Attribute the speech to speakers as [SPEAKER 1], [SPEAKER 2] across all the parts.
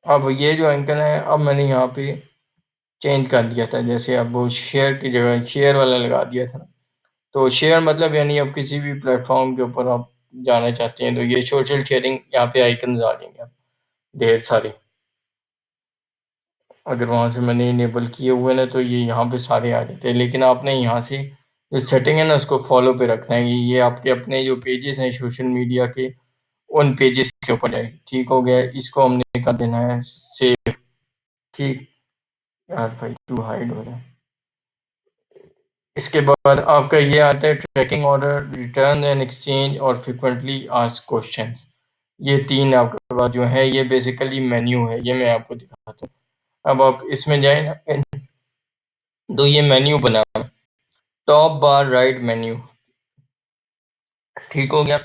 [SPEAKER 1] अब ये जो आइकन है, अब मैंने यहाँ पे चेंज कर दिया था, जैसे अब वो शेयर की जगह शेयर वाला लगा दिया था। तो शेयर मतलब यानी अब किसी भी प्लेटफॉर्म के ऊपर आप जाना चाहते हैं तो ये सोशल शेयरिंग यहाँ पे आइकन्स आ जाएंगे अब ढेर सारे। अगर वहाँ से मैंने इनेबल किए हुए ना तो ये यहाँ पे सारे आ जाते हैं, लेकिन आपने यहाँ से जो सेटिंग है ना उसको फॉलो पे रखना है। ये आपके अपने जो पेजेस हैं सोशल मीडिया के, उन पेजेस के ऊपर है। ठीक हो गया, इसको हमने कर देना है सेव। ठीक। यार भाई तू हाइड हो रहा है। इसके बाद आपका ये आता है tracking order, return and exchange और फ्रिक्वेंटली आस्क्ड क्वेश्चंस। ये तीन आपके पास जो है ये बेसिकली मेन्यू है, ये मैं आपको दिखाता हूँ। अब आप इसमें जाए ना तो ये मेन्यू बना है, टॉप बार राइट मेन्यू। ठीक हो गया।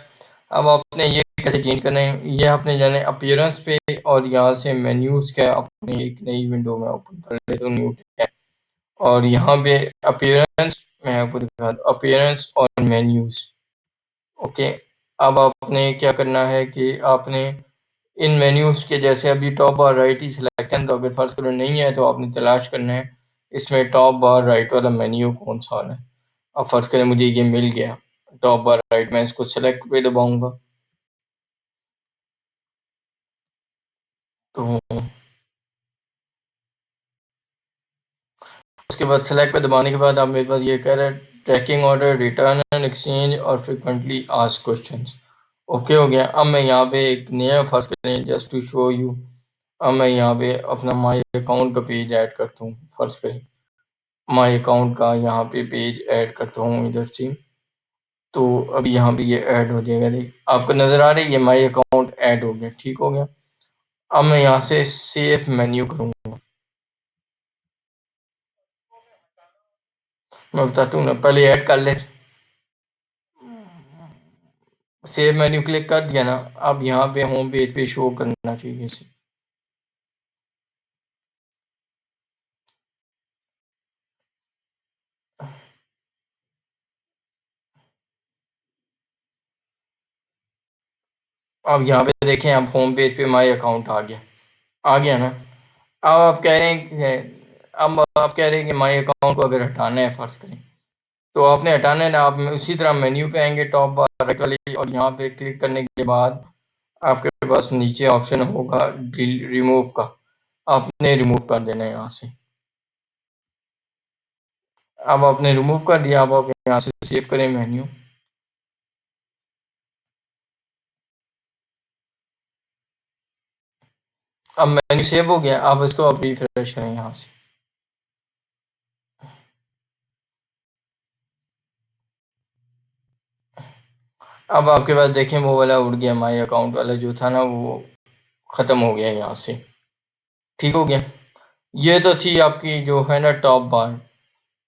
[SPEAKER 1] अब आपने ये कैसे चेंज करना है, ये आपने जाना है अपीयरेंस पे और यहाँ से मेन्यूज का अपने एक नई विंडो में ओपन कर लेता हूँ, न्यू टैब। और यहाँ पे अपीयरेंस, मैं आपको दिखा दूँ अपीयरेंस और मेन्यूज। ओके। अब आपने क्या करना है कि आपने इन मेन्यूज के जैसे अभी टॉप बार राइट ही सिलेक्ट है, तो अगर फर्स्ट कलर नहीं है तो आपने तलाश करना है इसमें टॉप बार राइट वाला मेन्यू कौन सा वाला है। अब फर्स्ट करें मुझे ये मिल गया टॉप बार राइट, मैं इसको सेलेक्ट पे दबाऊंगा तो उसके बाद सेलेक्ट पे दबाने के बाद आप मेरे पास ये कह रहा है tracking order, return and exchange और फ्रिक्वेंटली आस्क्ड क्वेश्चंस। ओके हो गया। अब मैं यहाँ पे एक नया फर्स्ट करें जस्ट टू शो यू। अब मैं यहाँ पे अपना माई अकाउंट का पेज ऐड करता हूँ। फर्स्ट करें माई अकाउंट का यहाँ पे पेज ऐड करता हूँ इधर से। तो अभी यहाँ पे ये ऐड हो जाएगा, देख आपको नजर आ रही है ये माई अकाउंट ऐड हो गया। ठीक हो गया। अब मैं यहाँ से सेव मेन्यू करूँगा। मैं बताता हूँ ना, पहले ऐड कर ले। सेव मेन्यू क्लिक कर दिया ना, अब यहाँ पे होम पेज पे शो करना चाहिए इसे। अब यहाँ पे देखें, अब होम पेज पे माई अकाउंट आ गया ना। अब आप कह रहे हैं अब आप कह रहे हैं कि माई अकाउंट को अगर हटाना है फर्ज करें, तो आपने हटाना है ना, आप उसी तरह मेन्यू पे आएंगे टॉप बार राइट वाली, और यहाँ पे क्लिक करने के बाद आपके पास नीचे ऑप्शन होगा रिमूव का, आपने रिमूव कर देना है यहाँ से। अब आपने रिमूव कर दिया, अब आप यहाँ से सेव करें मेन्यू। अब मेन्यू सेव हो गया, आप इसको अब रिफ्रेश करें यहाँ से। अब आपके पास देखें वो वाला उड़ गया, माई अकाउंट वाला जो था ना वो ख़त्म हो गया यहाँ से। ठीक हो गया। ये तो थी आपकी जो है ना टॉप बार।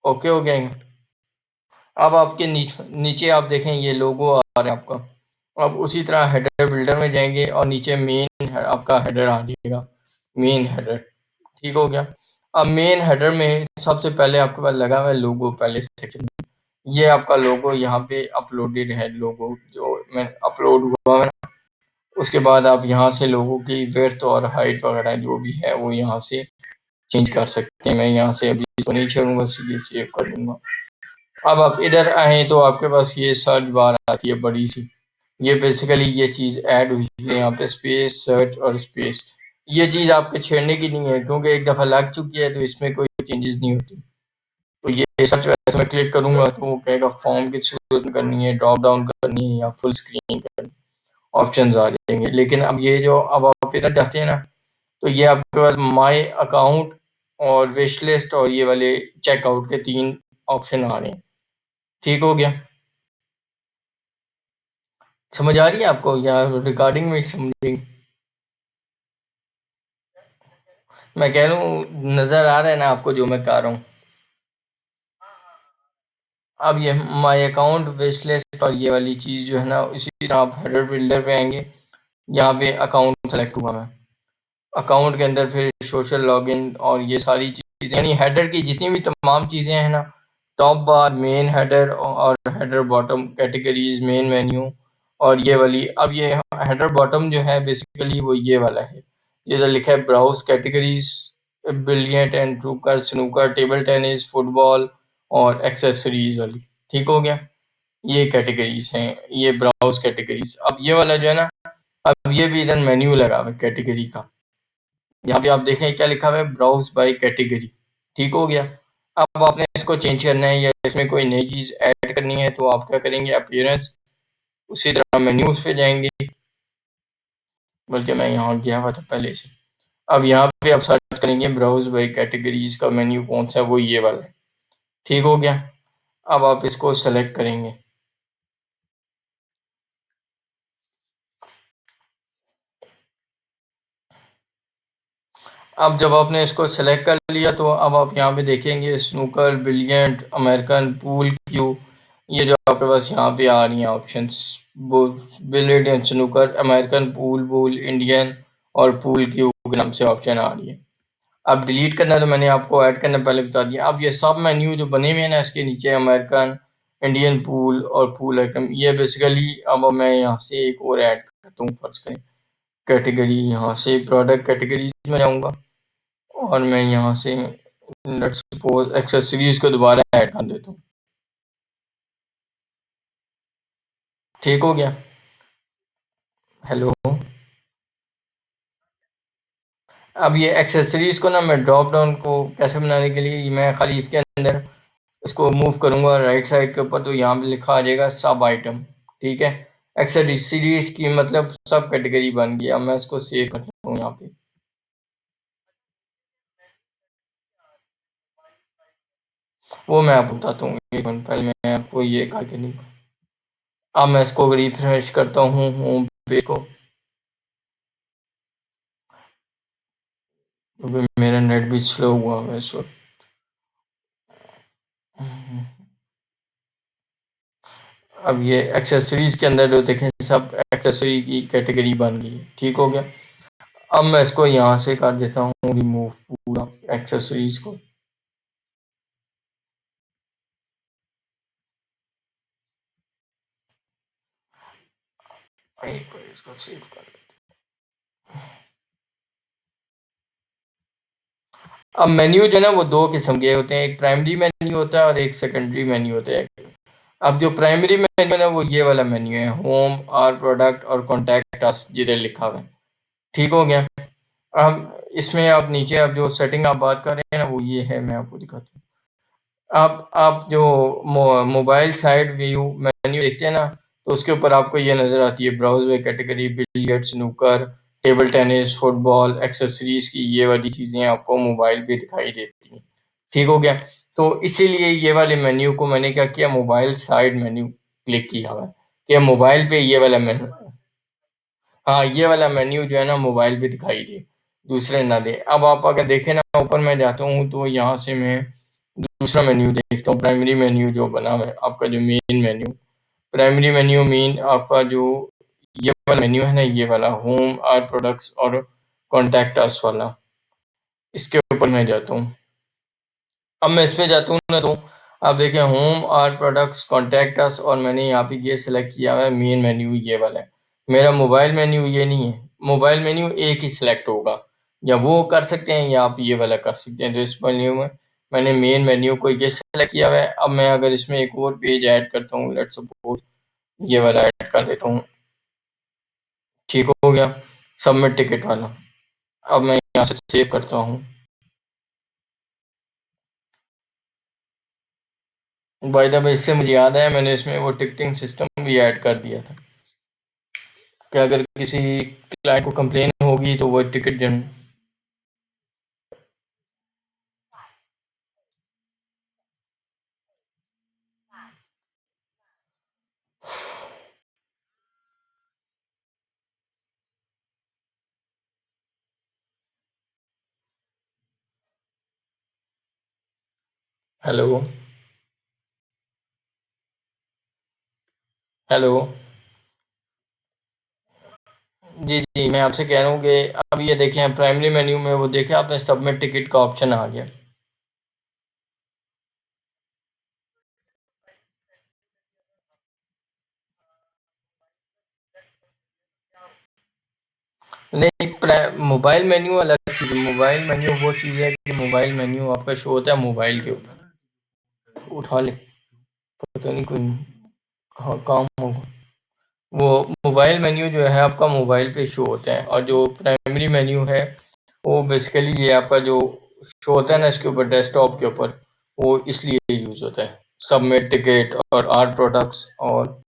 [SPEAKER 1] ओके हो गया। अब आपके नीचे आप देखें ये लोगो आ रहा है आपका। अब उसी तरह हेडर बिल्डर में जाएंगे और नीचे मेन आपका हेडर आ जाएगा, मेन हेडर। ठीक हो गया। अब मेन हेडर में सबसे पहले आपके पास लगा हुआ है लोगो, पहले सेक्शन में ये आपका लोगो यहाँ पे अपलोडेड है, लोगो जो मैं अपलोड हुआ है। उसके बाद आप यहाँ से लोगों की विड्थ और हाइट वगैरह जो भी है वो यहाँ से चेंज कर सकते हैं। मैं यहाँ से अभी इसको नहीं छोड़ूंगा, सीधे सेव कर दूंगा। अब आप इधर आए तो आपके पास ये सर्च बार आती है बड़ी सी, ये बेसिकली ये चीज़ ऐड हुई है यहाँ पे, स्पेस सर्च और स्पेस। ये चीज़ आपके छेड़ने की नहीं है क्योंकि एक दफ़ा लग चुकी है तो इसमें कोई चेंजेस नहीं होती। तो ये सर्च वैसे मैं क्लिक करूंगा तो वो कहेगा फॉर्म की सूरत में करनी है, ड्रॉप डाउन करनी है या फुल स्क्रीन करनी, ऑप्शंस आ जाएंगे। लेकिन अब ये जो अब आप इधर जाते हैं ना तो ये आपके पास माई अकाउंट और विश लिस्ट और ये वाले चेकआउट के तीन ऑप्शन आ रहे हैं। ठीक हो गया। समझ आ रही है आपको या रिकॉर्डिंग में समझेंगे? मैं कह रहा हूँ नज़र आ रहा है ना आपको जो मैं कह रहा हूँ। अब ये माई अकाउंट विश लिस्ट और ये वाली चीज़ जो है ना, इसी तरह आप हेडर बिल्डर पे आएंगे, यहाँ पे अकाउंट सेलेक्ट हुआ मैं, अकाउंट के अंदर फिर सोशल लॉगिन और ये सारी चीज़ें यानी हेडर की जितनी भी तमाम चीज़ें हैं ना, टॉप बार, मेन हेडर और header bottom categories, main menu और ये वाली। अब ये हेडर बॉटम जो है बेसिकली वो ये वाला है, ये जो लिखा है browse categories, billiard and snooker, table tennis, football और एक्सेसरीज वाली। ठीक हो गया, ये कैटेगरीज हैं, ये ब्राउज कैटेगरीज। अब ये वाला जो है ना, अब ये भी इधर मेन्यू लगा हुआ है कैटेगरी का। यहाँ पे आप देखें क्या लिखा हुआ है, ब्राउज बाय कैटेगरी। ठीक हो गया। अब आपने इसको चेंज करना है या इसमें कोई नई चीज ऐड करनी है तो आप क्या करेंगे, अपीयरेंस, उसी तरह मेन्यूज पे जाएंगे, बल्कि मैं यहाँ गया हुआ था पहले से। अब यहाँ पे आप सर्च करेंगे ब्राउज बाय कैटेगरीज का मेन्यू कौन सा है, वो ये वाला है। ठीक हो गया। अब आप इसको सेलेक्ट करेंगे। अब जब आपने इसको सेलेक्ट कर लिया तो अब आप यहाँ पे देखेंगे snooker, billiard, American pool cue, ये जो आपके पास यहाँ पे आ रही हैं options, billiard and snooker, American pool, बूल, इंडियन और पूल क्यू के नाम से ऑप्शन आ रही है। अब डिलीट करना है तो मैंने आपको ऐड करना पहले बता दिया। अब ये सब मेन्यू जो बने हुए हैं ना, इसके नीचे अमेरिकन, इंडियन पूल और पूल आइटम, ये बेसिकली अब मैं यहाँ से एक और ऐड करता हूँ। फर्ज करें कैटेगरी, यहाँ से प्रोडक्ट कैटेगरीज में जाऊँगा और मैं यहाँ से लेट्स सपोज एक्सेसरीज को दोबारा ऐड कर देता हूँ। ठीक हो गया। हेलो। अब ये एक्सेसरीज को ना मैं ड्रॉप डाउन को कैसे बनाने के लिए, मैं खाली इसके अंदर इसको मूव करूंगा राइट साइड के ऊपर, तो यहाँ पे लिखा आ जाएगा सब आइटम। ठीक है, एक्सेसरीज की मतलब सब कैटेगरी बन गई। अब मैं इसको सेव करता हूँ यहाँ पे। वो मैं आपको बताता हूँ, एक मिनट पहले मैं आपको ये करके नहीं। अब मैं इसको रिफ्रेश करता हूँ होम पेज को, क्योंकि मेरा नेट भी स्लो हुआ है इस वक्त। अब ये एक्सेसरीज के अंदर जो देखें सब एक्सेसरी की कैटेगरी बन गई है। ठीक हो गया। अब मैं इसको यहाँ से कर देता हूँ रिमूव पूरा एक्सेसरीज को। एक बार इसको सेव कर लेते हैं। अब मेन्यू जो है ना वो दो किस्म के होते हैं, एक प्राइमरी मेन्यू होता है और एक सेकेंडरी मेन्यू होता है। अब जो प्राइमरी मेन्यू है ना वो ये वाला मेन्यू है, होम, आर प्रोडक्ट और कॉन्टैक्ट अस, जिधर लिखा हुआ है। ठीक हो गया। अब इसमें आप नीचे आप जो सेटिंग आप बात कर रहे हैं ना वो ये है, मैं आपको दिखाता हूँ। आप जो मोबाइल साइड व्यू मेन्यू देखते हैं ना, तो उसके ऊपर आपको ये नज़र आती है browse by category, billiard, snooker, table tennis, football, accessories की ये वाली चीज़ें आपको मोबाइल पे दिखाई देती हैं। ठीक हो गया। तो इसीलिए ये वाले मेन्यू को मैंने क्या किया, मोबाइल साइड मेन्यू क्लिक किया हुआ है कि मोबाइल पे ये वाला मेन्यू, हाँ ये वाला मेन्यू जो है ना मोबाइल पे दिखाई दे, दूसरे ना दे। अब आप अगर देखें ना ऊपर मैं जाता हूँ तो यहाँ से मैं दूसरा मेन्यू देखता हूँ, प्राइमरी मेन्यू जो बना हुआ है आपका, जो main menu, primary menu mean आपका जो ये वाला मेन्यू है ना, ये वाला होम, आर प्रोडक्ट्स और कॉन्टैक्ट अस वाला, इसके ऊपर मैं जाता हूँ। अब मैं इस पे जाता हूँ ना तो आप देखें home, our products, contact us, और मैंने यहाँ पे ये सिलेक्ट किया हुआ है मेन मेन्यू ये वाला है। मेरा मोबाइल मेन्यू ये नहीं है, मोबाइल मेन्यू एक ही सिलेक्ट होगा, या वो कर सकते हैं या आप ये वाला कर सकते हैं। तो इस मेन्यू में मैंने मेन मेन्यू को ये सिलेक्ट किया हुआ है। अब मैं अगर इसमें एक और पेज ऐड करता हूँ, लेट्स सपोज ये वाला ऐड कर देता हूँ। ठीक हो गया, सबमिट टिकट वाला। अब मैं यहाँ से सेव करता हूँ। बाय द वे इससे मुझे याद आया, मैंने इसमें वो टिकटिंग सिस्टम भी ऐड कर दिया था कि अगर किसी क्लाइंट को कंप्लेन होगी तो वो टिकट जन। हेलो। हेलो। जी जी, मैं आपसे कह रहा हूँ कि अब ये देखें प्राइमरी मेन्यू में वो देखें आपने सबमिट टिकट का ऑप्शन आ गया। नहीं, मोबाइल मेन्यू अलग चीज़ है। मोबाइल मेन्यू वो चीज़ है कि मोबाइल मेन्यू आपका शो होता है मोबाइल के ऊपर। उठा ले, पता नहीं कोई हाँ काम होगा। वो मोबाइल मेन्यू जो है आपका मोबाइल पे शो होता है, और जो प्राइमरी मेन्यू है वो बेसिकली ये आपका जो शो होता है ना इसके ऊपर, डेस्कटॉप के ऊपर, वो इसलिए यूज होता है। सबमिट टिकट और आर्ट प्रोडक्ट्स और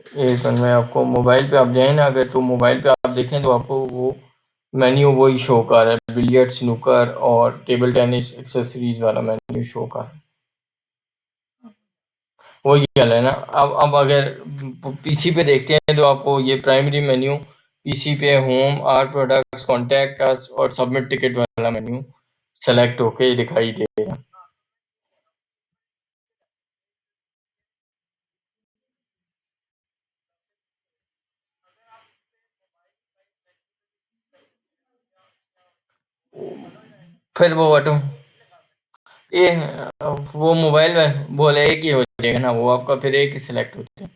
[SPEAKER 1] एक मिनट में आपको मोबाइल पे आप जाए ना, अगर तो मोबाइल पे आप देखें तो आपको वो मेन्यू वही शो कर रहा है, बिलियर्ड, स्नूकर और टेबल टेनिस एक्सेसरीज वाला मेन्यू शो कर रहा है। वही वाला है ना। अब अगर पीसी पे देखते हैं तो आपको ये प्राइमरी मेन्यू पीसी पे home, art products, contact us और सबमिट टिकट वाला मेन्यू सेलेक्ट होके दिखाई देगा। फिर वो ऑटो ये वो मोबाइल में बोले एक ही हो जाएगा ना, वो आपका फिर एक ही सिलेक्ट होता है।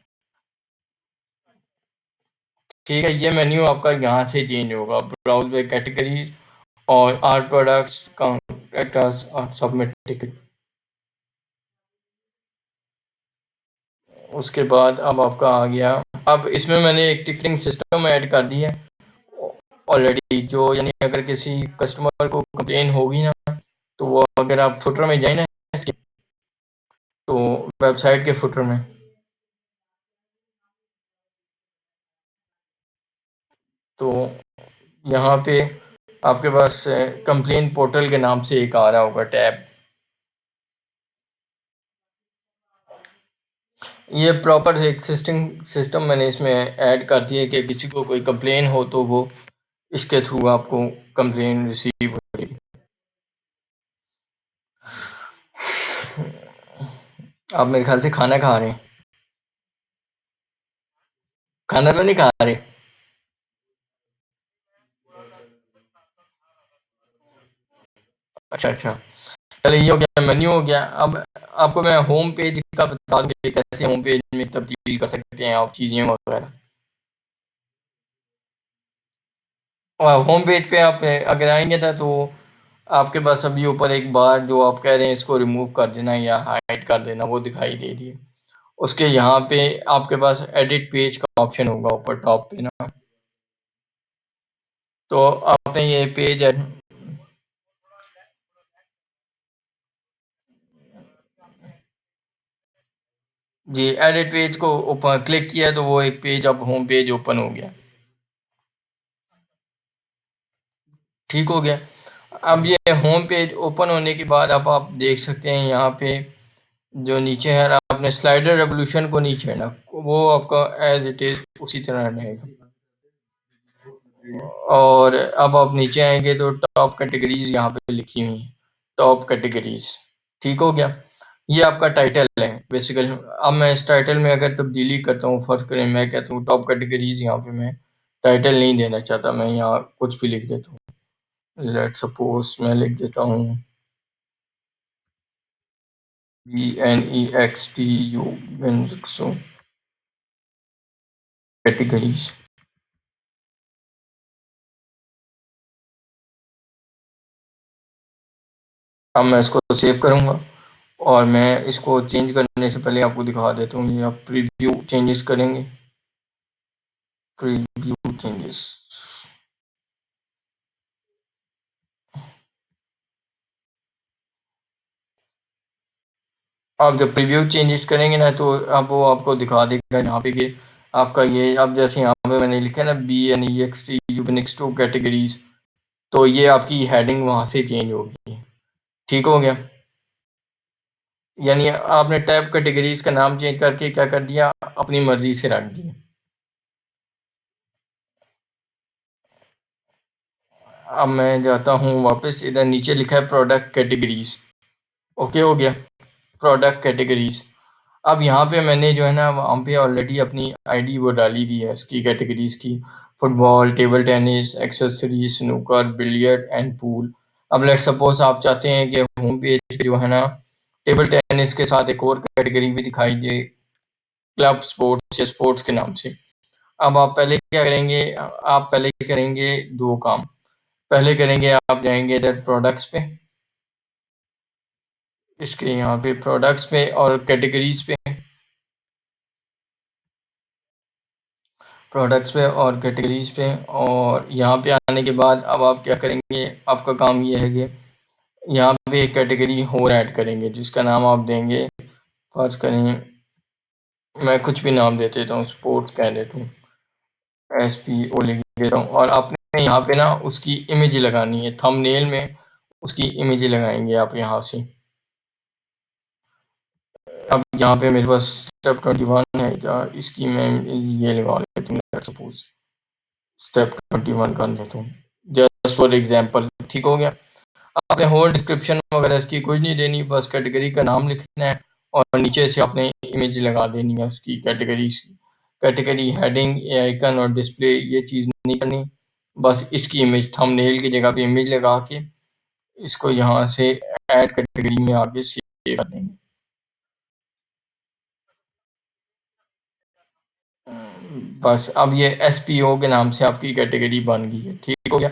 [SPEAKER 1] ठीक है, ये मेन्यू आपका यहाँ से चेंज होगा, ब्राउज बाय कैटेगरी और आर्ट प्रोडक्ट्स, कॉन्टैक्ट्स और सबमिट टिकट। उसके बाद अब आपका आ गया, अब इसमें मैंने एक टिकटिंग सिस्टम ऐड कर दी है ऑलरेडी, जो यानी अगर किसी कस्टमर को कंप्लेन होगी ना, तो वो अगर आप फुटर में जाए ना इसके, तो वेबसाइट के फुटर में, तो यहाँ पे आपके पास कंप्लेन पोर्टल के नाम से एक आ रहा होगा टैब। ये प्रॉपर एक्सिस्टिंग सिस्टम मैंने इसमें ऐड कर दिया कि किसी को कोई कंप्लेन हो तो वो इसके थ्रू आपको कंप्लेन रिसीव होगी। आप मेरे ख्याल से खाना खा रहे हैं, खाना तो नहीं खा रहे? अच्छा अच्छा, चलिए ये हो गया, मेन्यू हो गया। अब आपको मैं होम पेज का बता दूं कि कैसे होम पेज में तब्दील कर सकते हैं आप चीज़ें वगैरह। और होम पेज पे आप अगर आएंगे ना, तो आपके पास अभी ऊपर एक बार जो आप कह रहे हैं इसको रिमूव कर देना या हाइड कर देना, वो दिखाई दे रही है। उसके यहाँ पे आपके पास एडिट पेज का ऑप्शन होगा ऊपर टॉप पे ना, तो आपने ये पेज जी एडिट पेज को ऊपर क्लिक किया तो वो एक पेज, अब होम पेज ओपन हो गया। ठीक हो गया। अब ये होम पेज ओपन होने के बाद अब आप देख सकते हैं यहाँ पे जो नीचे है, आपने स्लाइडर रेवोल्यूशन को नीचे है ना, वो आपका एज इट इज उसी तरह रहेगा। और अब आप नीचे आएंगे तो टॉप कैटेगरीज यहाँ पे लिखी हुई हैं, टॉप कैटेगरीज। ठीक हो गया। ये आपका टाइटल है बेसिकली। अब मैं इस टाइटल में अगर तब्दीली करता हूँ, फर्ज करें मैं कहता हूँ टॉप कैटेगरीज, यहाँ पे मैं टाइटल नहीं देना चाहता, मैं यहाँ कुछ भी लिख देता हूँ। लेट सपोज मैं लिख देता हूँ BNEXTU कैटेगरीज। अब मैं इसको सेव करूँगा और मैं इसको चेंज करने से पहले आपको दिखा देता हूँ, ये आप प्रीव्यू चेंजेस करेंगे, प्रीव्यू चेंजेस। आप जब प्रीव्यू चेंजेस करेंगे ना, तो अब वो आपको दिखा देगा यहाँ पे कि आपका ये, अब जैसे यहाँ पे मैंने लिखा है ना BNEXT यूनिक्स टू कैटेगरीज, तो ये आपकी हेडिंग वहाँ से चेंज होगी। ठीक हो गया। यानी आपने टैब कैटेगरीज का नाम चेंज करके क्या कर दिया, अपनी मर्जी से रख दिया। अब मैं जाता हूँ वापस, इधर नीचे लिखा है प्रोडक्ट कैटेगरीज। ओके हो गया, प्रोडक्ट कैटेगरीज। अब यहाँ पे मैंने जो है ना वहाँ पे ऑलरेडी अपनी आईडी वो डाली हुई है इसकी कैटेगरीज की, football, table tennis, accessories, snooker, billiard and pool. अब लेट सपोज आप चाहते हैं कि होम पेज जो है ना टेबल टेनिस के साथ एक और कैटेगरी भी दिखाई दे, क्लब स्पोर्ट्स या स्पोर्ट्स के नाम से। अब आप पहले क्या करेंगे, आप पहले करेंगे 2 काम। पहले करेंगे, आप जाएँगे इधर प्रोडक्ट्स पे, इसके यहाँ पे प्रोडक्ट्स पे और कैटेगरीज़ पे, प्रोडक्ट्स पे और कैटेगरीज़ पे, और यहाँ पे आने के बाद अब आप क्या करेंगे, आपका काम ये है कि यहाँ पे एक कैटेगरी और ऐड करेंगे जिसका नाम आप देंगे, फ़र्ज़ करें मैं कुछ भी नाम दे देता हूँ, स्पोर्ट्स कह देता हूँ, एसपीओ लिख देता हूँ, और आपने यहाँ पे ना उसकी इमेज लगानी है, थंबनेल में उसकी इमेज लगाएँगे आप यहाँ से। अब यहाँ पे मेरे पास स्टेप 21 है, या इसकी मैं ये लगा लेता हूँ, लेट्स सपोज़ स्टेप 21 कर लेता हूँ, जस्ट फॉर एग्ज़ाम्पल, ठीक हो गया? आपने होल डिस्क्रिप्शन वगैरह इसकी कुछ नहीं देनी, बस कैटेगरी का नाम लिखना है और नीचे से आपने इमेज लगा देनी है उसकी कैटेगरीज़ की। कैटेगरी, हेडिंग, आइकन और डिस्प्ले ये चीज़ नहीं करनी, बस इसकी इमेज थंबनेल की जगह पे इमेज लगा के इसको यहाँ से ऐड कैटेगरी में आके सेव कर देंगे। बस अब ये एसपीओ के नाम से आपकी कैटेगरी बन गई है, ठीक हो गया?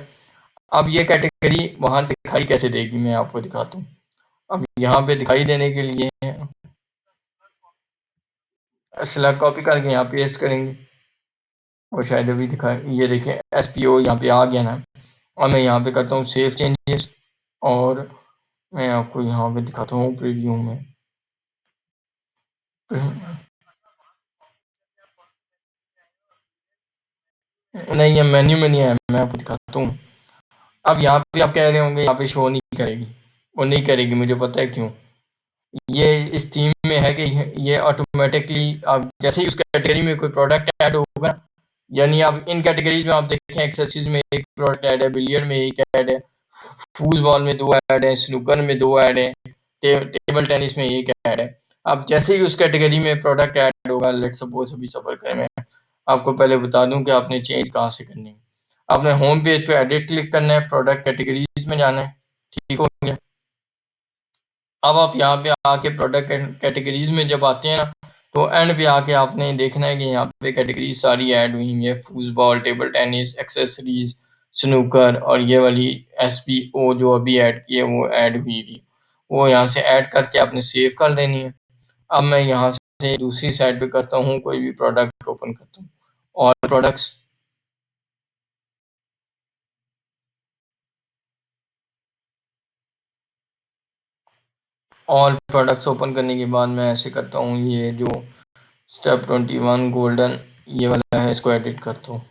[SPEAKER 1] अब ये कैटेगरी वहाँ दिखाई कैसे देगी, मैं आपको दिखाता हूँ। अब यहाँ पे दिखाई देने के लिए सेलेक्ट कॉपी करके यहाँ पेस्ट करेंगे, और शायद अभी दिखाए, ये देखें एसपीओ यहाँ पे आ गया ना। और मैं यहाँ पे करता हूँ सेव चेंजेस, और मैं आपको यहाँ पे दिखाता हूँ प्रीव्यू में। नहीं, ये मेन्यू में नहीं है, मैं आपको दिखाता हूँ। अब यहाँ पे आप कह रहे होंगे यहाँ पे शो नहीं करेगी, वो नहीं करेगी, मुझे पता है क्यों। ये इस थीम में है कि ये ऑटोमेटिकली आप जैसे ही उस कैटेगरी में कोई प्रोडक्ट ऐड होगा, यानी आप इन कैटेगरीज में आप देखें, एक्सरसाइज में एक प्रोडक्ट ऐड है, बिलियर्ड में एक ऐड है, फूटबॉल में 2 ऐड है, स्नूकर में 2 ऐड है, टेबल टेनिस में 1 ऐड है। अब जैसे ही उस कैटेगरी में प्रोडक्ट ऐड होगा, लेट्स सपोज अभी सफ़र करें, मैं आपको पहले बता दूं कि आपने चेंज कहाँ से करनी है। आपने होम पेज पे एडिट क्लिक करना है, प्रोडक्ट कैटेगरीज में जाना है, ठीक हो गया? अब आप यहाँ पे आके प्रोडक्ट कैटेगरीज में जब आते हैं ना, तो एंड पे आके आपने देखना है कि यहाँ पे कैटेगरीज सारी ऐड हुई हैं, football, table tennis, accessories, snooker, और ये वाली एसपीओ जो अभी ऐड की है वो ऐड हुई थी, वो यहाँ से ऐड करके आपने सेव कर लेनी है। अब मैं यहाँ से दूसरी साइड पे करता हूँ, कोई भी प्रोडक्ट ओपन करता हूँ, और प्रोडक्ट्स, ऑल प्रोडक्ट्स ओपन करने के बाद मैं ऐसे करता हूँ, ये जो स्टेप 21 गोल्डन ये वाला है, इसको एडिट करता हूँ।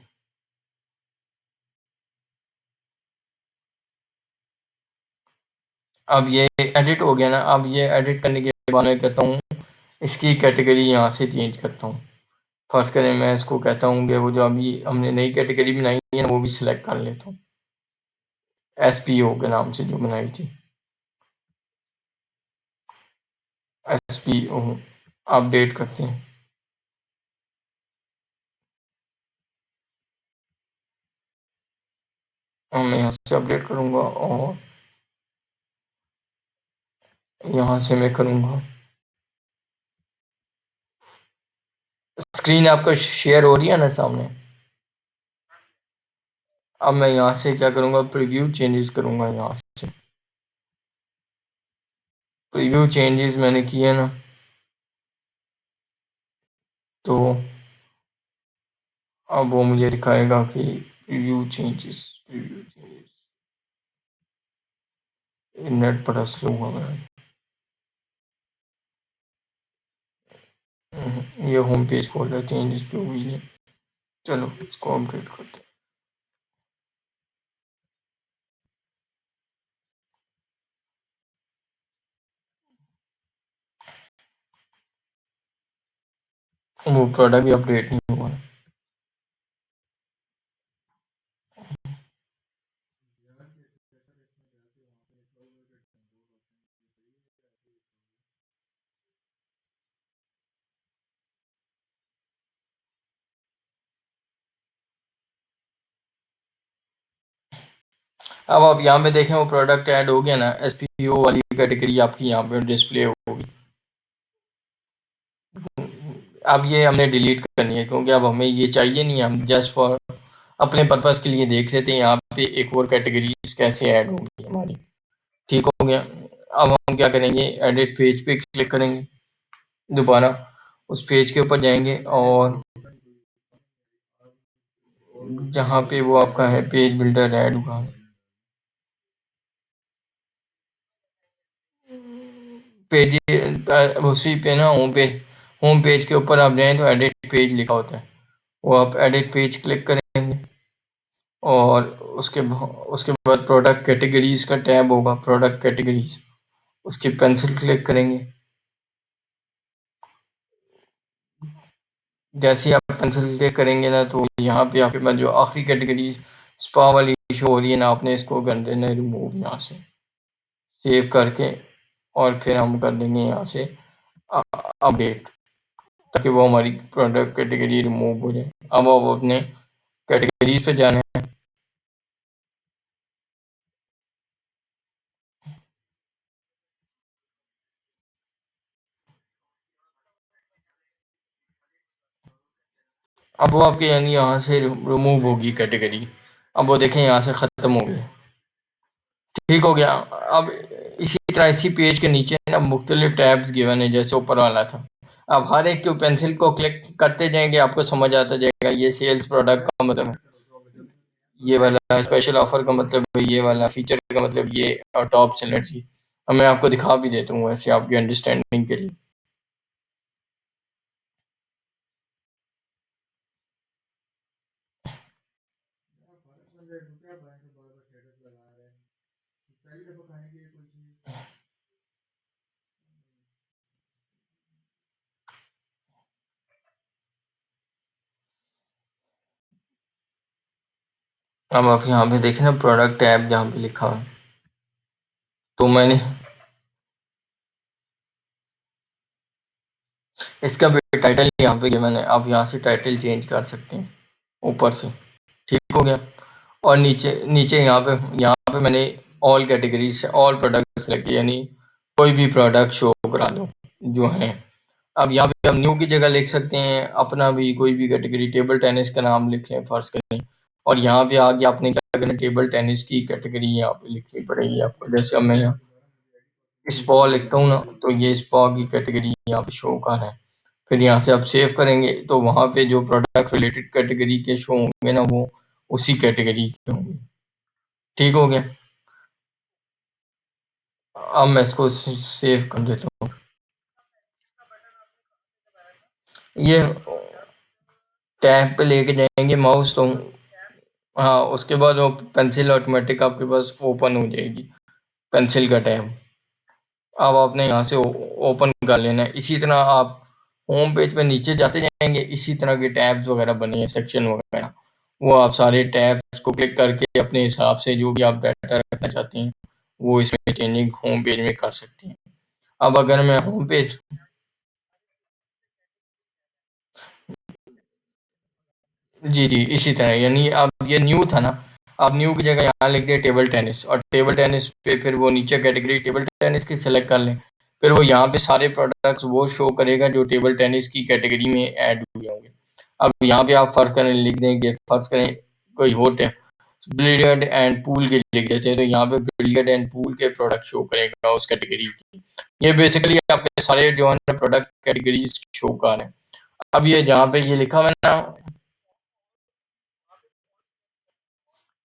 [SPEAKER 1] अब ये एडिट हो गया ना, अब ये एडिट करने के बाद मैं कहता हूँ इसकी कैटेगरी यहाँ से चेंज करता हूँ। फर्स्ट करें, मैं इसको कहता हूँ कि वो जो अभी हमने नई कैटेगरी बनाई है ना, वो भी सिलेक्ट कर लेता हूँ, एसपीओ के नाम से जो बनाई थी, एसपीओ। अपडेट करते हैं, और मैं यहाँ से अपडेट करूँगा, और यहाँ से मैं करूँगा, स्क्रीन आपका शेयर हो रही है ना सामने। अब मैं यहाँ से क्या करूँगा, प्रीव्यू चेंजेस करूँगा, यहाँ से प्रीव्यू चेंजेस मैंने किए ना, तो अब वो मुझे दिखाएगा कि preview changes, preview changes, net बड़ा स्लो हुआ मेरा। ये होम पेज खोल रहा है, चेंजेस पे हुई है, चलो इसको अपडेट करते हैं। वो प्रोडक्ट भी अपडेट नहीं हुआ है। अब आप यहाँ पे देखें, वो प्रोडक्ट ऐड हो गया ना, एसपीओ वाली कैटेगरी आपकी यहाँ पे डिस्प्ले होगी। अब ये हमने डिलीट करनी है क्योंकि अब हमें ये चाहिए नहीं, हम जस्ट फॉर अपने पर्पज़ के लिए देख लेते हैं यहाँ पे एक और कैटेगरीज़ कैसे ऐड होंगी हमारी। ठीक हो गया। अब हम क्या करेंगे, एडिट पेज पे क्लिक करेंगे, दोबारा उस पेज के ऊपर जाएँगे और जहाँ पे वो आपका है पेज बिल्डर ऐड हुआ, पेज उसी पे ना होम पेज के ऊपर आप जाएँ तो एडिट पेज लिखा होता है, वो आप एडिट पेज क्लिक करेंगे और उसके बाद प्रोडक्ट कैटेगरीज़ का टैब होगा, प्रोडक्ट कैटेगरीज़, उसकी पेंसिल क्लिक करेंगे। जैसे ही आप पेंसिल क्लिक करेंगे ना तो यहाँ पे आपके पास जो आखिरी कैटेगरी स्पा वाली शो हो रही है ना, आपने इसको कर देना रिमूव यहाँ से, सेव करके, और फिर हम कर देंगे यहाँ से अपडेट, ताकि वो हमारी प्रोडक्ट कैटेगरी रिमूव हो जाए। अब आप अपने कैटेगरीज पे जाना है। अब वो आपके यानी यहाँ से रिमूव होगी कैटेगरी। अब वो देखें यहाँ से ख़त्म हो गई। ठीक हो गया। अब इसी तरह इसी पेज के नीचे ना मुख्तलिफ टैब्स गिवन है जैसे ऊपर वाला था। अब हर एक के पेंसिल को क्लिक करते जाएंगे, आपको समझ आता जाएगा। ये सेल्स प्रोडक्ट का मतलब है, ये वाला स्पेशल ऑफर का मतलब है, ये वाला फीचर का मतलब ये, और टॉप सेलर की। अब मैं आपको दिखा भी देता हूँ वैसे आपकी अंडरस्टैंडिंग के लिए। अब आप यहाँ पे देखें ना प्रोडक्ट टैब जहाँ पे लिखा है, तो मैंने इसका भी टाइटल यहाँ पे किया मैंने। आप यहाँ से टाइटल चेंज कर सकते हैं ऊपर से। ठीक हो गया। और नीचे नीचे यहाँ पे मैंने all categories all product select किए, यानी कोई भी प्रोडक्ट शो करा दो जो है। अब यहाँ पे हम न्यू की जगह लिख सकते हैं अपना भी कोई भी कैटेगरी, टेबल टेनिस का नाम लिख लें फर्ज करें, और यहाँ पे आगे आपने क्या करना, टेबल टेनिस की कैटेगरी यहाँ पे लिखनी पड़ेगी आपको। जैसे अब मैं यहाँ स्पॉ लिखता हूँ ना, तो ये स्पॉ की कैटेगरी यहाँ पे शो कर है। फिर यहाँ से आप सेव करेंगे तो वहाँ पे जो प्रोडक्ट रिलेटेड कैटेगरी के शो होंगे ना, वो उसी कैटेगरी के होंगे। ठीक हो गया। अब मैं इसको सेव कर देता हूँ। ये टैब पे लेके जाएंगे माउस तो, हाँ, उसके बाद वो पेंसिल ऑटोमेटिक आपके पास ओपन हो जाएगी, पेंसिल का टैब। अब आपने यहाँ से ओपन कर लेना है। इसी तरह आप होम पेज पे नीचे जाते जाएंगे, इसी तरह के टैब्स वगैरह बने हैं, सेक्शन वगैरह, वो आप सारे टैब्स को क्लिक करके अपने हिसाब से जो भी आप डाटा रखना चाहते हैं वो इसमें चेंजिंग होम पेज में कर सकते हैं। अब अगर मैं होम पेज, जी जी इसी तरह, यानी अब ये न्यू था ना, आप न्यू की जगह यहाँ लिख दिया टेबल टेनिस, और टेबल टेनिस पे फिर वो नीचे कैटेगरी टेबल टेनिस की सेलेक्ट कर लें। फिर वो यहाँ पे सारे प्रोडक्ट्स वो शो करेगा जो टेबल टेनिस की कैटेगरी में ऐड हुए होंगे। अब यहाँ पे आप फर्ज करें लिख देंगे, फर्ज करें कोई हो बिलियर्ड एंड पूल के लिख देते हैं, तो यहाँ पे बिलियर्ड एंड पूल के प्रोडक्ट शो करेगा उस कैटेगरी की। ये बेसिकली आपके सारे जो है प्रोडक्ट कैटेगरीज शो कर रहे हैं। अब ये जहाँ पे ये लिखा हुआ है ना,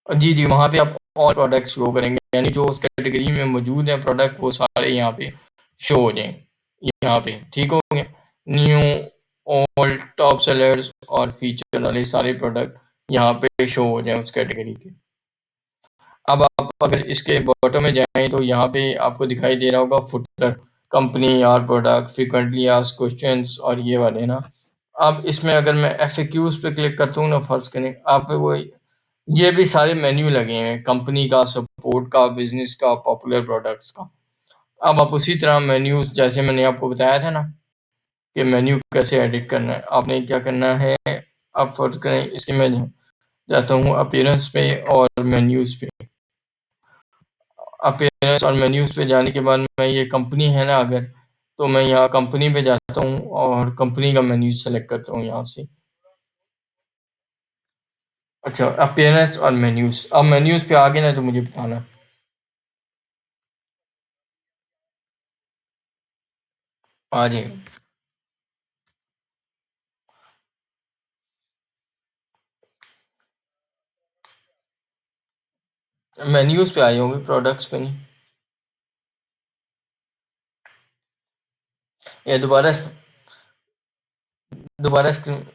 [SPEAKER 1] जी, जी, वहाँ पे आप ऑल प्रोडक्ट्स शो करेंगे, यानी जो उस कैटेगरी में मौजूद हैं प्रोडक्ट वो सारे यहाँ पे शो हो जाएँ, यहाँ पे। ठीक हो गया? न्यू, ओल्ड, टॉप सेलर्स और फीचर वाले सारे प्रोडक्ट यहाँ पे शो हो जाएँ उस कैटेगरी के। अब आप अगर इसके बॉटम में जाएँ तो यहाँ पे आपको दिखाई दे रहा होगा फुटर, कंपनी और प्रोडक्ट, फ्रीक्वेंटली आस्क्ड क्वेश्चंस और ये वाले ना। अब इसमें अगर मैं एफएक्यूज़ पे क्लिक करता हूँ ना फ़र्ज़ करें, आप वो ये भी सारे मेन्यू लगे हैं, कंपनी का, सपोर्ट का, बिज़नेस का, पॉपुलर प्रोडक्ट्स का। अब आप उसी तरह मेन्यूज़ जैसे मैंने आपको बताया था ना कि मेन्यू कैसे एडिट करना है, आपने क्या करना है, आप फ़र्ज़ करें इसके मैं जाता हूँ अपीयरेंस पे और मेन्यूज़ पे। अपीयरेंस और मेन्यूज़ पे जाने के बाद मैं ये कंपनी है ना, अगर तो मैं यहाँ कंपनी पे जाता हूँ और कंपनी का मेन्यू सेलेक्ट करता हूँ यहाँ से। अच्छा, अपीयरेंस और मेन्यूज़, अब मेन्यूज़ पे आ गए ना तो मुझे बताना। आ जाएगा। मेन्यूज़ पे आए होंगे, प्रोडक्ट्स पे नहीं। ये दोबारा दोबारा स्क्रीन।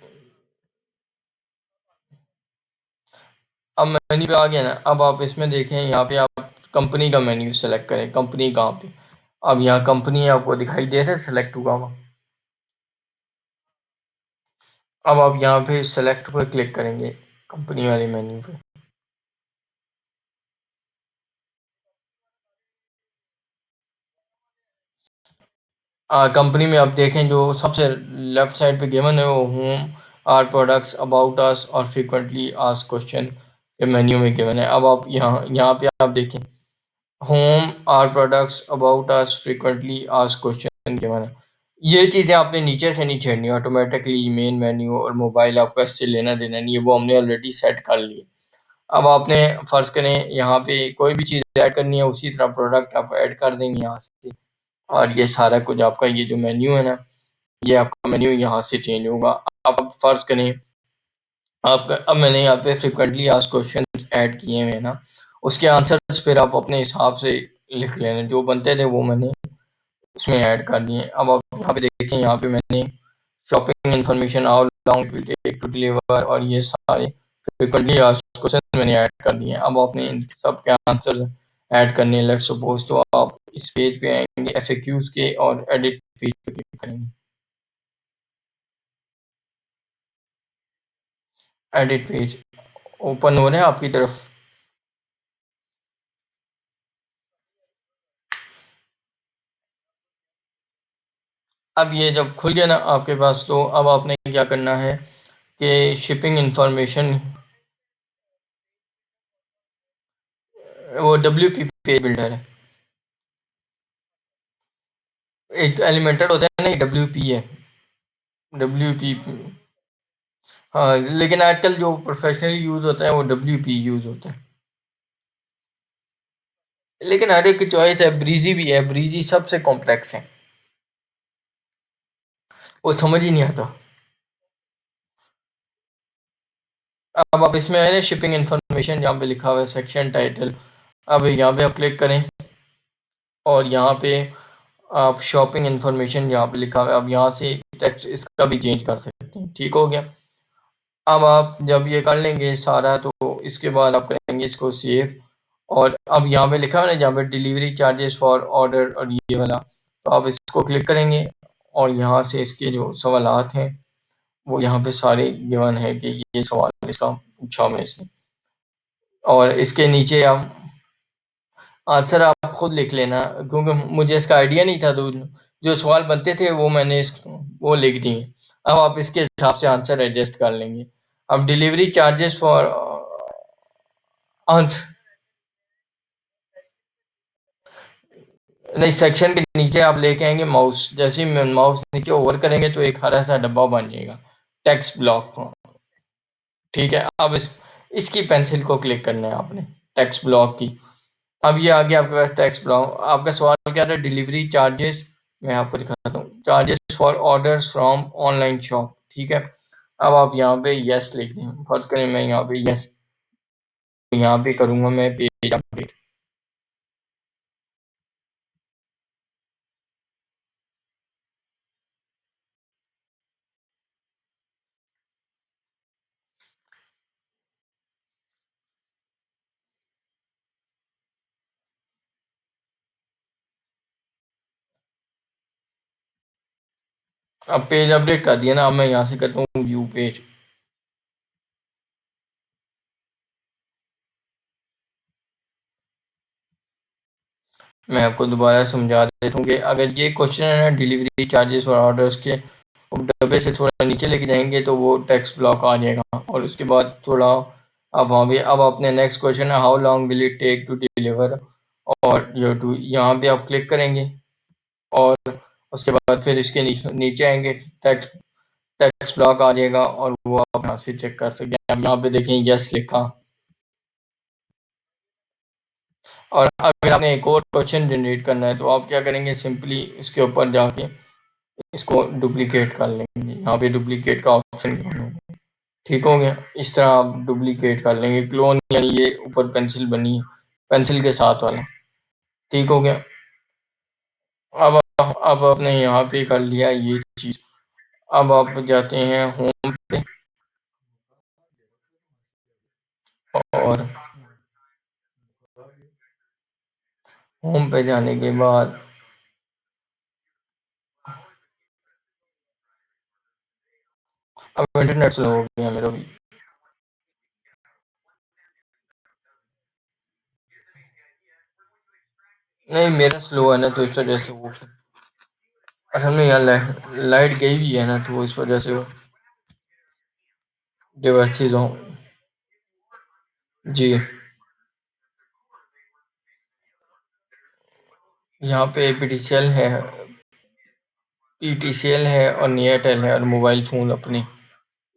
[SPEAKER 1] अब मेन्यू पे आ गया ना, अब आप इसमें देखें, यहाँ पे आप कंपनी का मेन्यू सेलेक्ट करें, कंपनी कहाँ पे। अब यहाँ कंपनी आपको दिखाई दे रहा है सेलेक्ट हुआ हुआ। अब आप यहाँ पे सेलेक्ट पे क्लिक करेंगे, कंपनी वाले मेन्यू पे। कंपनी में आप देखें जो सबसे लेफ्ट साइड पे गिवन है वो home, our products, about us और फ्रीक्वेंटली आस्क्ड क्वेश्चन के मेन्यू में गिवन है। अब आप यहाँ यहाँ पे आप देखें, home, our products, about us, frequently asked question given है। ये चीज़ें आपने नीचे से नहीं छेड़नी, ऑटोमेटिकली मेन मेन्यू और मोबाइल आपका इससे लेना देना नहीं है, वो हमने ऑलरेडी सेट कर ली। अब आपने फ़र्ज़ करें यहाँ पे कोई भी चीज़ ऐड करनी है, उसी तरह प्रोडक्ट आप ऐड कर देंगे यहाँ से, और ये सारा कुछ आपका ये जो मेन्यू है ना, ये आपका मेन्यू यहाँ से चेंज होगा। अब फ़र्ज़ करें आपका, अब मैंने यहाँ पे फ्रीक्वेंटली आस्क्ड क्वेश्चंस ऐड किए हुए हैं ना, उसके आंसर्स फिर आप अपने हिसाब से लिख लेना, जो बनते थे वो मैंने उसमें ऐड कर दिए। अब आप यहाँ पे देखें, यहाँ पे मैंने shopping information, how long it will take to deliver, और ये सारे फ्रीक्वेंटली आस्क्ड क्वेश्चन मैंने ऐड कर दिए हैं। अब आपने इन सब के आंसर ऐड करने हैं। लेट्स सपोज, तो आप इस पेज पे आएंगे एफएक्यूज के और एडिट पेज पे क्लिक करेंगे। एडिट पेज ओपन हो रहे हैं आपकी तरफ। अब ये जब खुल गया ना आपके पास, तो अब आपने क्या करना है कि शिपिंग इंफॉर्मेशन, वो डब्ल्यू पी पेज बिल्डर है। एक एलिमेंटर होता है ना, डब्ल्यू पी है, डब्ल्यू पी। हाँ, लेकिन आजकल जो प्रोफेशनली यूज़ होता है वो डब्ल्यू पी यूज़ होता है। लेकिन हर एक की चॉइस है, ब्रीजी भी है, ब्रीजी सबसे कॉम्प्लेक्स है, वो समझ ही नहीं आता। अब आप इसमें आए ना, शिपिंग इन्फॉर्मेशन जहाँ पे लिखा हुआ है सेक्शन टाइटल, अब यहाँ पे आप क्लिक करें और यहाँ पे आप शॉपिंग इन्फॉर्मेशन यहाँ पे लिखा हुआ है, अब यहाँ से टेक्स्ट इसका भी चेंज कर सकते हैं। ठीक हो गया। अब आप जब ये कर लेंगे सारा, तो इसके बाद आप करेंगे इसको सेव, और अब यहाँ पे लिखा है ना जहाँ पे डिलीवरी चार्जेस फॉर ऑर्डर, और ये वाला, तो आप इसको क्लिक करेंगे और यहाँ से इसके जो सवालात हैं वो यहाँ पे सारे गिवन है कि ये सवाल इसका पूछा हमें इसने, और इसके नीचे आप आंसर आप खुद लिख लेना, क्योंकि मुझे इसका आइडिया नहीं था, तो जो सवाल बनते थे वो मैंने वो लिख दिए। अब आप इसके हिसाब से आंसर एडजस्ट कर लेंगे। अब डिलीवरी चार्जेस फॉर आंसर, नहीं, सेक्शन के नीचे आप लेके आएंगे माउस, जैसे ही माउस नीचे ओवर करेंगे तो एक हरा सा डब्बा बन जाएगा, टेक्स्ट ब्लॉक। ठीक है, अब इसकी पेंसिल को क्लिक करना है आपने, टेक्स्ट ब्लॉक की। अब ये आ गया आपके पास टेक्स्ट ब्लॉक। आपका सवाल क्या था, डिलीवरी चार्जेस, मैं आपको दिखाता हूँ, charges for orders from online shop. ठीक है, अब आप यहाँ पे यस लिख दें, फर्ज करें मैं यहाँ पे यस, यहाँ पे करूँगा मैं पेज अपडेट। अब पेज अपडेट कर दिया ना, अब मैं यहाँ से करता हूँ व्यू पेज। मैं आपको दोबारा समझा देता हूँ कि अगर ये क्वेश्चन है ना, डिलीवरी चार्जेस और ऑर्डर्स के, डब्बे से थोड़ा नीचे लेके जाएंगे तो वो टेक्स्ट ब्लॉक आ जाएगा, और उसके बाद थोड़ा अब वहाँ भी, अब अपने नेक्स्ट क्वेश्चन है, how long will it take to deliver, और यहाँ पे आप क्लिक करेंगे और उसके बाद फिर इसके नीचे आएंगे, टेक्स्ट टेक्स्ट ब्लॉक आ जाएगा और वो आप यहाँ से चेक कर सकते हैं। यहाँ पे देखें यस लिखा, और अगर आपने एक और क्वेश्चन जनरेट करना है तो आप क्या करेंगे, सिंपली इसके ऊपर जाके इसको डुप्लीकेट कर लेंगे। यहाँ पे डुप्लीकेट का ऑप्शन, ठीक हो गया। इस तरह आप डुप्लीकेट कर लेंगे। क्लोन यानी ये ऊपर पेंसिल बनी है, पेंसिल के साथ वाला, ठीक हो गया। अब आपने यहाँ पे कर लिया ये चीज़। अब आप जाते हैं होम पे, और होम पे जाने के बाद अब इंटरनेट स्लो हो गया मेरा भी। नहीं, मेरा स्लो है ना, तो इस वजह से वो, असल में यहाँ लाइट गई हुई है ना, तो वो इस वजह से वो डिवाइसेस हो। जी, यहाँ पे पीटीसीएल है, पीटीसीएल है और नियरटेल है, और मोबाइल फ़ोन अपनी